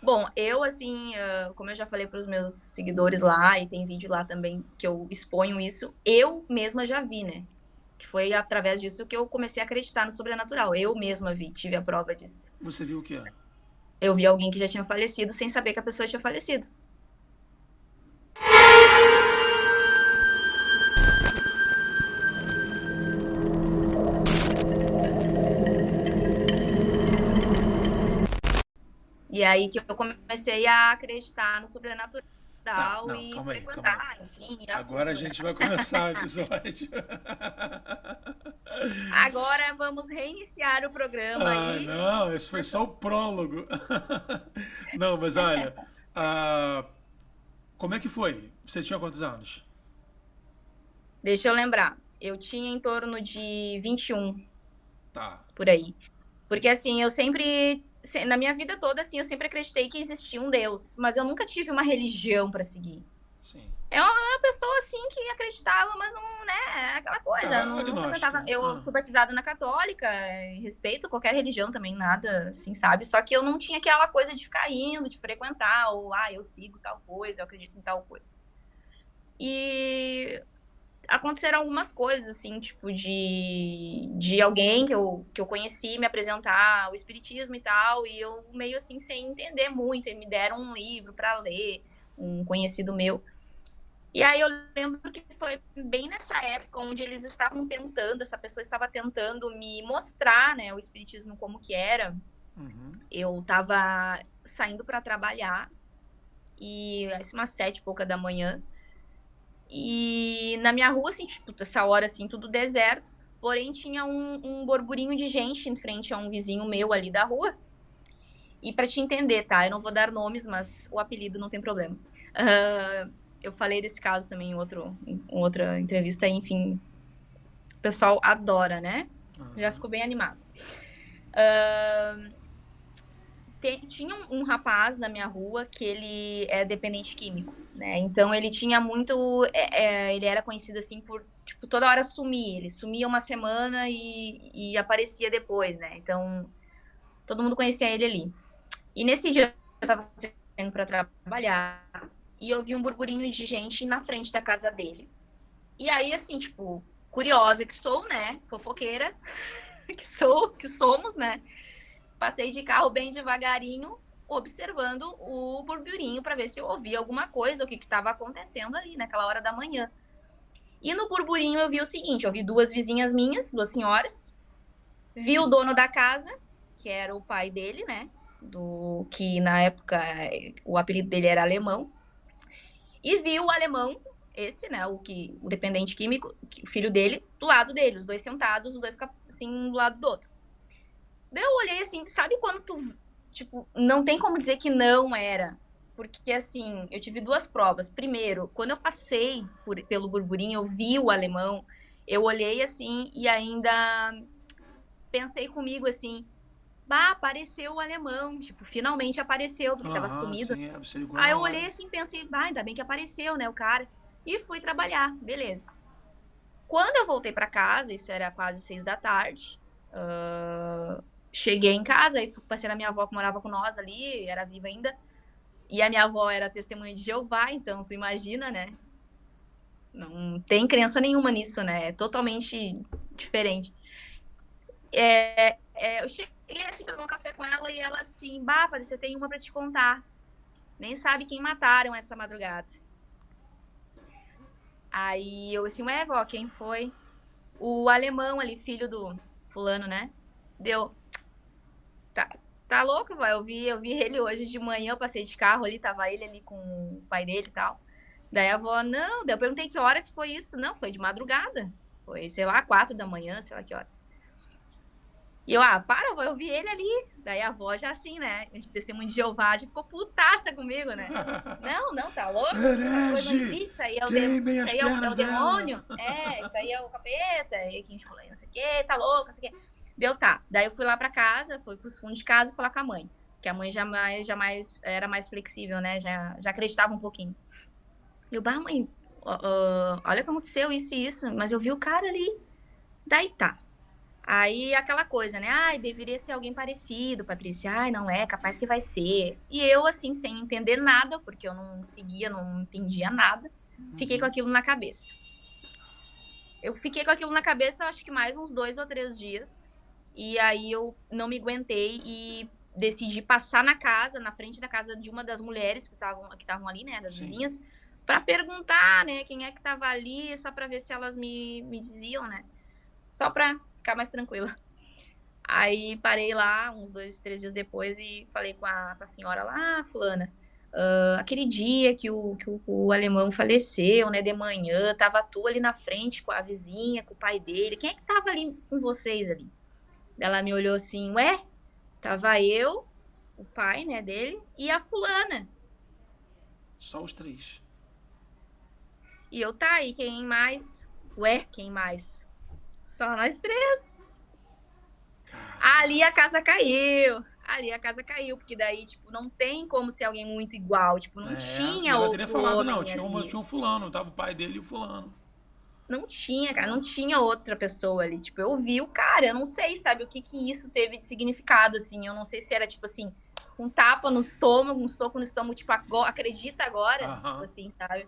Bom, eu, assim, como eu já falei para os meus seguidores lá, e tem vídeo lá também que eu exponho isso, eu mesma já vi, né? Que foi através disso que eu comecei a acreditar no sobrenatural. Eu mesma vi, tive a prova disso. Você viu o quê? Eu vi alguém que já tinha falecido sem saber que a pessoa tinha falecido. E aí que eu comecei a acreditar no Tá, sobrenatural não, e calma aí, calma aí. frequentar, enfim, ir a Agora a fundo, né? gente vai começar o episódio. Agora vamos reiniciar o programa Ah, aí. não, esse foi só o prólogo. Não, mas olha, ah, como é que foi? Você tinha quantos anos? Deixa eu lembrar. Eu tinha em torno de 21 Tá, por aí. Porque assim, eu sempre, na minha vida toda, assim, eu sempre acreditei que existia um Deus, mas eu nunca tive uma religião para seguir. sim. Eu era uma pessoa assim que acreditava, mas não, né, aquela coisa, Ah, não frequentava. agnóstica. Eu Ah, fui batizada na católica, respeito qualquer religião também, nada assim, sabe? Só que eu não tinha aquela coisa de ficar indo, de frequentar, ou eu sigo tal coisa, eu acredito em tal coisa. E aconteceram algumas coisas, assim, tipo, de alguém que eu conheci me apresentar o espiritismo e tal, e eu meio assim, sem entender muito, e me deram um livro para ler, um conhecido meu. E aí eu lembro que foi bem nessa época onde eles estavam tentando, essa pessoa estava tentando me mostrar, né, o espiritismo como que era. uhum. Eu estava saindo para trabalhar, e assim, umas 7 e pouca da manhã, e na minha rua, assim, tipo, essa hora, assim, tudo deserto. Porém, tinha um burburinho de gente em frente a um vizinho meu ali da rua. E para te entender, tá? Eu não vou dar nomes, mas o apelido não tem problema. Eu falei desse caso também em outra entrevista, enfim. O pessoal adora, né? Já Aham. ficou bem animado. Tinha um rapaz na minha rua que ele é dependente químico, né? Então ele tinha muito. Ele era conhecido assim por, tipo, toda hora sumir. Ele sumia uma semana e aparecia depois, né? Então todo mundo conhecia ele ali. E nesse dia eu tava saindo pra trabalhar e eu vi um burburinho de gente na frente da casa dele. E aí, assim, tipo, curiosa que sou, né? Fofoqueira que somos, né? Passei de carro bem devagarinho, observando o burburinho para ver se eu ouvia alguma coisa, o que estava acontecendo ali naquela hora da manhã. E no burburinho eu vi o seguinte: eu vi duas vizinhas minhas, duas senhoras, vi o dono da casa, que era o pai dele, né? Do que na época o apelido dele era Alemão, e vi o alemão, esse, né? O dependente químico, o filho dele, do lado dele, os dois sentados, os dois assim, um do lado do outro. Daí eu olhei assim, sabe quando tu, tipo, não tem como dizer que não era. Porque, assim, eu tive duas provas. Primeiro, quando eu passei pelo burburinho, eu vi o alemão, eu olhei assim e ainda pensei comigo assim, bah, apareceu o alemão, tipo, finalmente apareceu, porque tava Aham, sumido. sim, é, você ligou Aí na eu hora. olhei assim, pensei, bah, ainda bem que apareceu, né, o cara. E fui trabalhar, beleza. Quando eu voltei para casa, isso era quase 6 da tarde, cheguei em casa e passei na minha avó que morava com nós ali, era viva ainda. E a minha avó era testemunha de Jeová, então tu imagina, né? Não tem crença nenhuma nisso, né? É totalmente diferente. Eu cheguei assim pra tomar um café com ela e ela assim, bah, você tem uma pra te contar. Nem sabe quem mataram essa madrugada. Aí eu assim, ué, vó, quem foi? O alemão ali, filho do fulano, né? Deu, tá, tá louco, vai? Eu vi ele hoje de manhã, eu passei de carro ali, tava ele ali com o pai dele e tal. Daí a avó, não, daí eu perguntei que hora que foi isso. Não, foi de madrugada. Foi, sei lá, 4 da manhã, sei lá que horas. E eu, para, avó, eu vi ele ali. Daí a avó já assim, né? Testemunho de Jeová, já ficou putaça comigo, né? Não, não, tá louco? Essas coisas não Herege! existem, isso aí é o, Queimem isso as aí é o pernas dela! demônio. Isso aí é o capeta, e que a gente falou, não sei o que, tá louco, não sei o que. Deu, tá. Daí eu fui lá pra casa, fui pros fundos de casa e falar com a mãe. Que a mãe jamais era mais flexível, né? Já acreditava um pouquinho. E eu, bah, mãe, olha o que aconteceu, isso e isso. Mas eu vi o cara ali. Daí tá. Aí aquela coisa, né? Ai, deveria ser alguém parecido, Patrícia. Ai, não é, capaz que vai ser. E eu, assim, sem entender nada, porque eu não seguia, não entendia nada, fiquei com Uhum. aquilo na cabeça. Eu fiquei com aquilo na cabeça, acho que mais uns 2 ou 3 dias. E aí eu não me aguentei e decidi passar na casa, na frente da casa de uma das mulheres que estavam ali, né, das Sim. vizinhas, para perguntar, né, quem é que estava ali, só para ver se elas me diziam, né, só para ficar mais tranquila. Aí parei lá uns 2, 3 dias depois e falei com a senhora lá, fulana, aquele dia que o alemão faleceu, né, de manhã, tava tu ali na frente com a vizinha, com o pai dele, quem é que tava ali com vocês ali? Ela me olhou assim, ué, tava eu, o pai, né, dele, e a fulana. Só os três. E eu, tá, e quem mais? Ué, quem mais? Só nós três. Ali a casa caiu. Ali a casa caiu, porque daí, tipo, não tem como ser alguém muito igual. Tipo, não É, e tinha ela teria outro falado, não, homem ali. tinha um fulano, tava o pai dele e o fulano. Não tinha, cara, não É, tinha outra pessoa ali. Tipo, eu vi o cara, eu não sei, sabe, o que que isso teve de significado, assim. Eu não sei se era, tipo assim, um tapa no estômago, um soco no estômago, tipo, acredita agora, tipo aham, assim, sabe?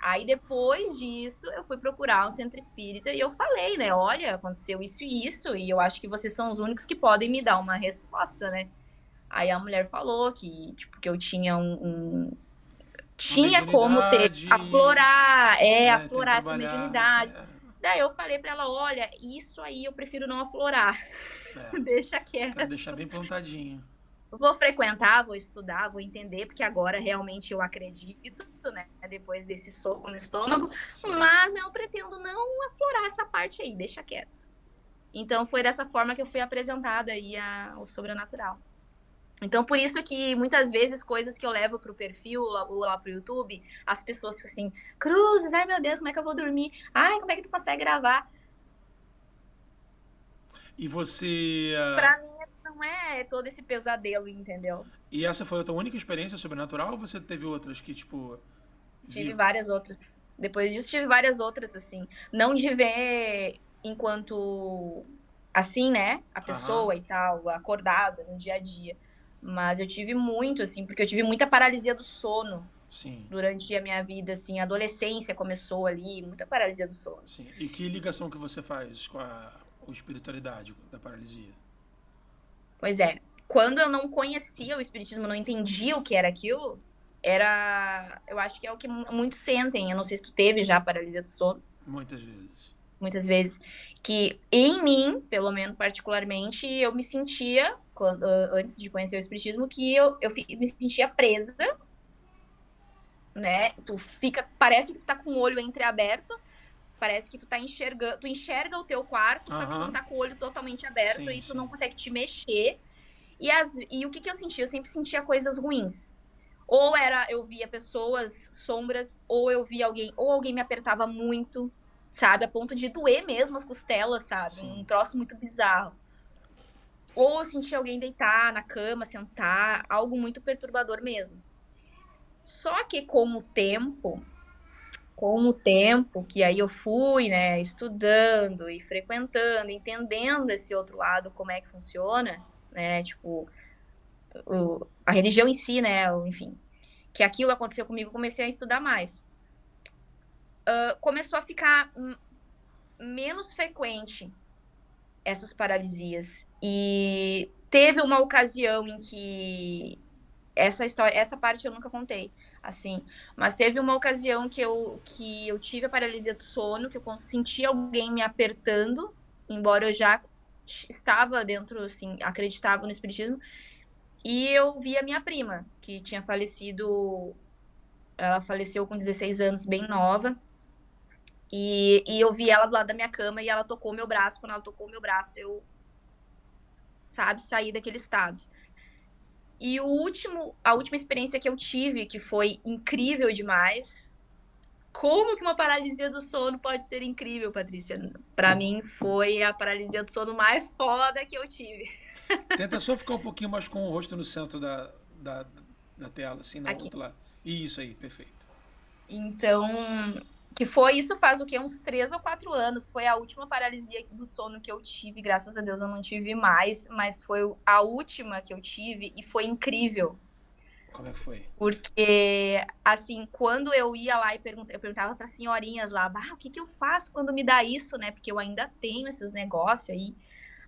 Aí depois disso, eu fui procurar um centro espírita e eu falei, né? Olha, aconteceu isso e isso, e eu acho que vocês são os únicos que podem me dar uma resposta, né? Aí a mulher falou que, tipo, que eu tinha uma tinha como ter, mediunidade, né, tem que aflorar essa trabalhar, isso mediunidade. é, Daí eu falei pra ela, olha, isso aí eu prefiro não aflorar, é, deixa quero quieto. deixar bem plantadinho. Vou frequentar, vou estudar, vou entender, porque agora realmente eu acredito, né, depois desse soco no estômago, Sim. mas eu pretendo não aflorar essa parte aí, deixa quieto. Então foi dessa forma que eu fui apresentada aí ao sobrenatural. Então, por isso que muitas vezes coisas que eu levo pro perfil ou lá pro YouTube, as pessoas ficam assim, Cruzes, ai meu Deus, como é que eu vou dormir? Ai, como é que tu consegue gravar? E você. Pra mim não é todo esse pesadelo, entendeu? E essa foi a tua única experiência sobrenatural ou você teve outras que, tipo, Tive viu? várias outras. Depois disso, tive várias outras, assim. Não de ver enquanto, assim, né, a Aham, pessoa e tal, acordada no dia a dia. Mas eu tive muito, assim, porque eu tive muita paralisia do sono sim, durante a minha vida, assim, a adolescência começou ali, muita paralisia do sono. sim. E que ligação que você faz com a espiritualidade da paralisia? Pois é, quando eu não conhecia o espiritismo, não entendia o que era aquilo, eu acho que é o que muitos sentem, eu não sei se tu teve já paralisia do sono, Muitas vezes. muitas vezes, que em mim, pelo menos particularmente, eu me sentia, antes de conhecer o espiritismo, que eu me sentia presa, né, parece que tu tá com o olho entreaberto, parece que tu tá enxergando, tu enxerga o teu quarto, só que tu não Aham, tá com o olho totalmente aberto sim, e tu não sim. consegue te mexer. E o que que eu sentia? Eu sempre sentia coisas ruins. Ou eu via pessoas, sombras, ou eu via alguém, ou alguém me apertava muito, sabe? A ponto de doer mesmo as costelas, sabe? Um Sim, troço muito bizarro. Ou eu sentia alguém deitar na cama, sentar, algo muito perturbador mesmo. Só que com o tempo, que aí eu fui, né, estudando e frequentando, entendendo esse outro lado, como é que funciona, né, tipo, a religião em si, né, enfim, que aquilo aconteceu comigo, comecei a estudar mais. Começou a ficar menos frequente essas paralisias. E teve uma ocasião em que essa parte eu nunca contei, assim, mas teve uma ocasião que eu tive a paralisia do sono, que eu senti alguém me apertando, embora eu já estava dentro, assim, acreditava no espiritismo, e eu vi a minha prima, que tinha falecido, ela faleceu com 16 anos, bem nova, e eu vi ela do lado da minha cama e ela tocou meu braço. Quando ela tocou meu braço, eu, sabe, saí daquele estado. E a última experiência que eu tive, que foi incrível demais. Como que uma paralisia do sono pode ser incrível, Patrícia? Pra mim, foi a paralisia do sono mais foda que eu tive. tenta só ficar um pouquinho mais com o rosto no centro da tela, assim, não, Aqui. outro lado. Isso aí, perfeito. Então, Que foi isso faz o quê? Uns 3 ou 4 anos. Foi a última paralisia do sono que eu tive. Graças a Deus eu não tive mais, mas foi a última que eu tive e foi incrível. Como é que foi? Porque, assim, quando eu ia lá e eu perguntava para senhorinhas lá, o que que eu faço quando me dá isso, né? Porque eu ainda tenho esses negócios aí.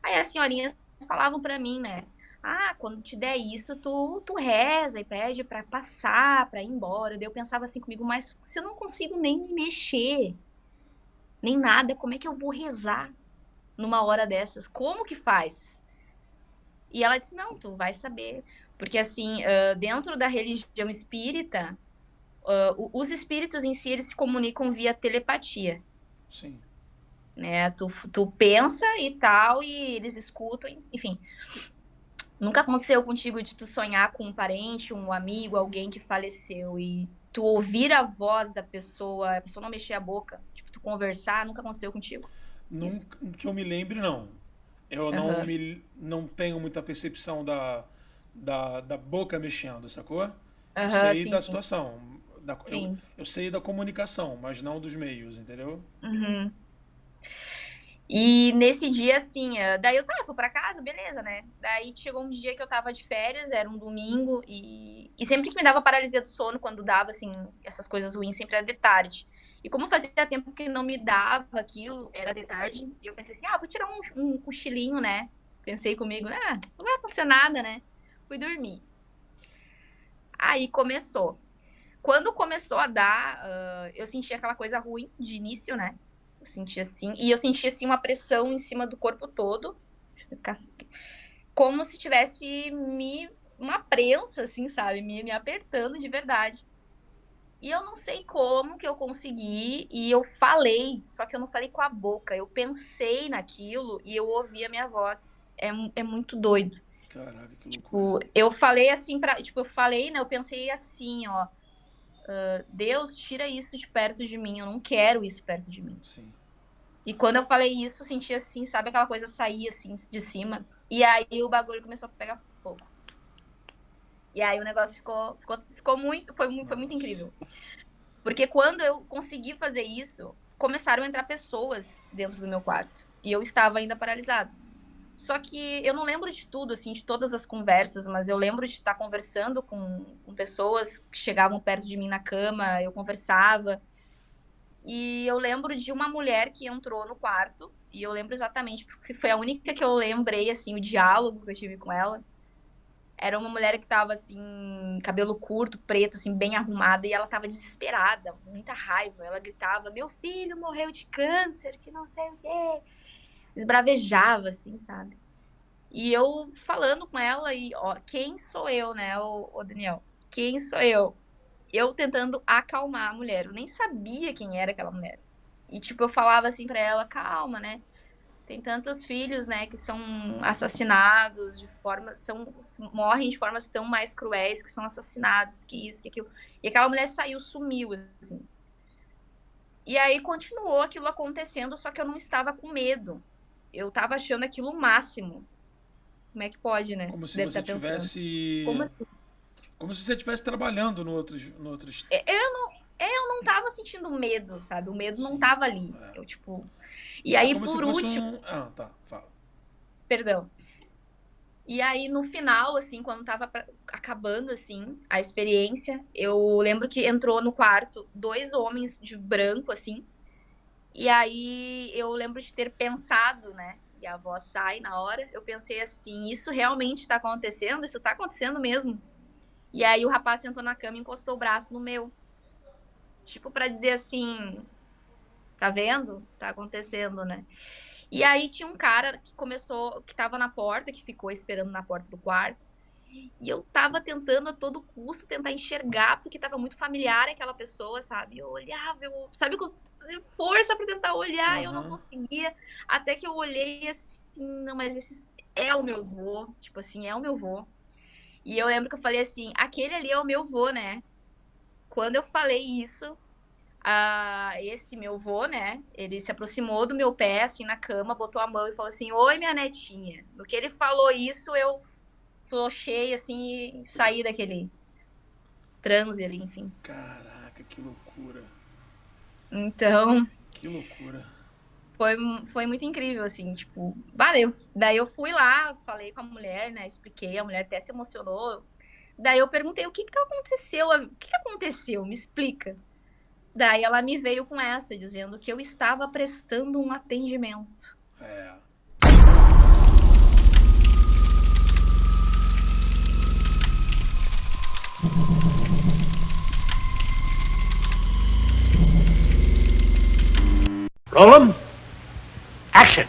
Aí as senhorinhas falavam para mim, né? Ah, quando te der isso, tu reza e pede para passar, para ir embora. Daí eu pensava assim comigo, mas se eu não consigo nem me mexer, nem nada, como é que eu vou rezar numa hora dessas? Como que faz? E ela disse, não, tu vai saber. Porque, assim, dentro da religião espírita, os espíritos em si, eles se comunicam via telepatia, Sim. né? Tu pensa e tal, e eles escutam, enfim. Nunca aconteceu contigo de tu sonhar com um parente, um amigo, alguém que faleceu e tu ouvir a voz da pessoa, a pessoa não mexer a boca, tipo, tu conversar, nunca aconteceu contigo? Isso. Nunca que eu me lembre, não. Eu Aham. não tenho muita percepção da boca mexendo, sacou? Eu Aham, sei sim, da sim. situação. Sim. Eu sei da comunicação, mas não dos meios, entendeu? Uhum. E nesse dia, assim, daí eu fui pra casa, beleza, né? Daí chegou um dia que eu tava de férias, era um domingo, e sempre que me dava paralisia do sono, quando dava, assim, essas coisas ruins, sempre era de tarde. E como fazia tempo que não me dava aquilo, era de tarde, e eu pensei assim, vou tirar um cochilinho, né? Pensei comigo, não vai acontecer nada, né? Fui dormir. Aí começou. Quando começou a dar, eu senti aquela coisa ruim de início, né? Eu senti assim, e eu senti assim uma pressão em cima do corpo todo, deixa eu ficar, como se tivesse uma prensa, assim, sabe? Me apertando de verdade. E eu não sei como que eu consegui, e eu falei, só que eu não falei com a boca. Eu pensei naquilo e eu ouvi a minha voz. É muito doido. Caraca, que loucura. Tipo, eu falei assim tipo, eu falei, né? Eu pensei assim, ó. Deus, tira isso de perto de mim, eu não quero isso perto de mim. Sim. E quando eu falei isso, eu senti assim, sabe aquela coisa sair assim de cima? E aí o bagulho começou a pegar fogo. E aí o negócio ficou muito, foi muito Nossa. incrível. Porque quando eu consegui fazer isso, começaram a entrar pessoas dentro do meu quarto. E eu estava ainda paralisada. Só que eu não lembro de tudo, assim, de todas as conversas, mas eu lembro de estar conversando com pessoas que chegavam perto de mim na cama, eu conversava. E eu lembro de uma mulher que entrou no quarto, e eu lembro exatamente, porque foi a única que eu lembrei, assim, o diálogo que eu tive com ela. Era uma mulher que tava, assim, cabelo curto, preto, assim, bem arrumada, e ela tava desesperada, muita raiva. Ela gritava: Meu filho morreu de câncer, que não sei o quê. Esbravejava, assim, sabe? E eu falando com ela, e, ó, quem sou eu, né, ô Daniel? Quem sou eu? Eu tentando acalmar a mulher. Eu nem sabia quem era aquela mulher. E, tipo, eu falava assim pra ela, calma, né? Tem tantos filhos, né, que são assassinados de forma, morrem de formas tão mais cruéis, que são assassinados, que isso, que aquilo. E aquela mulher saiu, sumiu, assim. E aí continuou aquilo acontecendo, só que eu não estava com medo. Eu tava achando aquilo o máximo. Como é que pode, né? Como se Deve você estar pensando. tivesse. Como assim? Como se você estivesse trabalhando no outro. Eu não tava sentindo medo, sabe? O medo não Sim. tava ali. É. Eu, tipo. E É aí, como se por fosse último, um. Ah, tá. Fala. perdão. E aí, no final, assim, quando tava acabando, assim, a experiência, eu lembro que entrou no quarto 2 homens de branco, assim, e aí eu lembro de ter pensado, né, e a voz sai na hora, eu pensei assim, isso realmente tá acontecendo? Isso tá acontecendo mesmo? E aí o rapaz sentou na cama e encostou o braço no meu, tipo pra dizer assim, tá vendo? Tá acontecendo, né? E aí tinha um cara que começou, que tava na porta, que ficou esperando na porta do quarto. E eu tava tentando a todo custo tentar enxergar, porque tava muito familiar aquela pessoa, sabe? Eu olhava, sabe que eu fazia força para tentar olhar, eu não Aham. conseguia, até que eu olhei assim, não, mas esse é o meu vô, tipo assim, é o meu vô. E eu lembro que eu falei assim, aquele ali é o meu vô, né? Quando eu falei isso, esse meu vô, né? Ele se aproximou do meu pé, assim, na cama, botou a mão e falou assim: Oi, minha netinha. No que ele falou isso, eu flochei, assim, e saí daquele transe ali, enfim. Caraca, que loucura. Então, Que loucura. foi, foi muito incrível, assim, tipo, daí eu fui lá, falei com a mulher, né, expliquei, a mulher até se emocionou. Daí eu perguntei, o que que aconteceu? O que que aconteceu? Me explica. Daí ela me veio com essa, dizendo que eu estava prestando um atendimento. É. Roll 'em. Action.